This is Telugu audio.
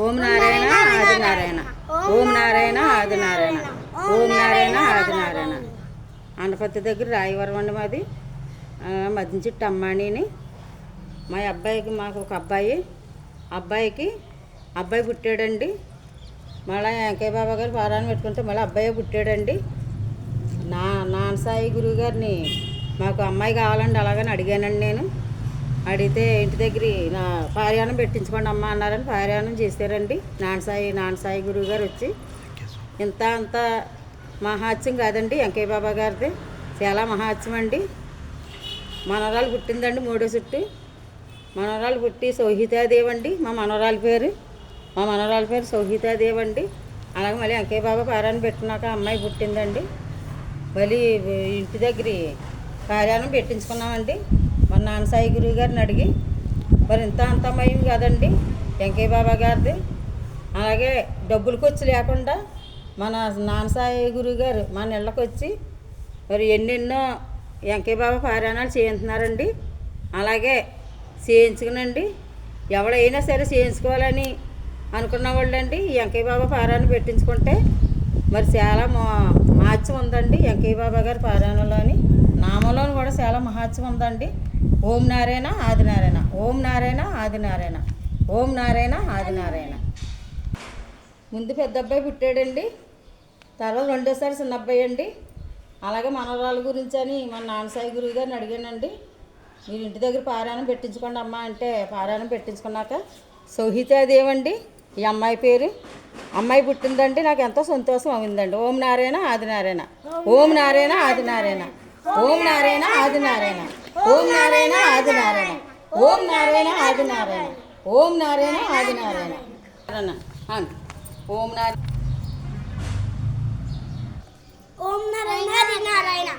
ఓం నారాయణ ఆది నారాయణ, ఓం నారాయణ ఆది నారాయణ, ఓం నారాయణ ఆది నారాయణ. అనపత్తి దగ్గర రాయవరం అండి మాది. మధ్య చెట్టు అమ్మాణిని. మా అబ్బాయికి, మాకు ఒక అబ్బాయి పుట్టాడండి. మళ్ళీ వెంకయ్య బాబా గారు పారాయణ పెట్టుకుంటే మళ్ళీ అబ్బాయి పుట్టాడండి. నాన్నసాయి గురువు గారిని మాకు అమ్మాయి కావాలండి అలాగని అడిగానండి. నేను అడిగితే ఇంటి దగ్గర నా పారాయణం పెట్టించుకోండి అమ్మ అన్నారని పారాయణం చేశారండి. నాన్నసాయి గురువు గారు వచ్చి అంత మహాత్యం కాదండి వెంకయ్య బాబా గారిది, చాలా మహాత్యం అండి. మనవరాలు పుట్టిందండి, 3వ చుట్టు మనవరాలు పుట్టి సౌహితాదేవి అండి. మా మనవరాలి పేరు సౌహితాదేవి అండి. అలాగే మళ్ళీ వెంకయ్య బాబా పారాయణ పెట్టుకున్నాక అమ్మాయి పుట్టిందండి. మళ్ళీ ఇంటి దగ్గర పారాయణం పెట్టించుకున్నామండి. మన నాన్నసాయి గురువు గారిని అడిగి, మరి అంతమయం కాదండి వెంకయ్య బాబా గారిది. అలాగే డబ్బులు ఖర్చు లేకుండా మన నాన్నసాయి గురువు గారు మన ఇళ్ళకి వచ్చి మరి ఎన్నెన్నో వెంకయ్య బాబా పారాయణాలు చేయించున్నారండి. అలాగే చేయించుకునండి ఎవడైనా సరే చేయించుకోవాలని అనుకున్న వాళ్ళండి వెంకయ్య బాబా పారాయణ పెట్టించుకుంటే మరి చాలా మహత్యం ఉందండి. వెంకయ్య బాబా గారి పారాయణలోని నామంలోని కూడా చాలా మహత్యం ఉందండి. ఓం నారాయణ ఆది నారాయణ, ఓం నారాయణ ఆది నారాయణ, ఓం నారాయణ ఆది నారాయణ. ముందు పెద్ద అబ్బాయి పుట్టాడండి, తర్వాత రెండోసారి చిన్న అబ్బాయి అండి. అలాగే మనవరాల గురించి అని మన నాన్నసాయి గురువు గారిని అడిగానండి. మీరు ఇంటి దగ్గర పారాయణం పెట్టించుకోండి అమ్మ అంటే పారాయణం పెట్టించుకున్నాక సౌహితాదేవి అండి ఈ అమ్మాయి పేరు. అమ్మాయి పుట్టిందండి, నాకు ఎంతో సంతోషం అయిందండి. ఓం నారాయణ ఆది నారాయణ, ఓం నారాయణ ఆది నారాయణ, ఓం నారాయణ ఆది నారాయణ, ఓం నారాయణ ఆది నారాయణ, ఓం నారాయణ ఆది నారాయణ, ఓం నారాయణ ఆది నారాయణ. ఓం నారాయణ ఆది నారాయణ.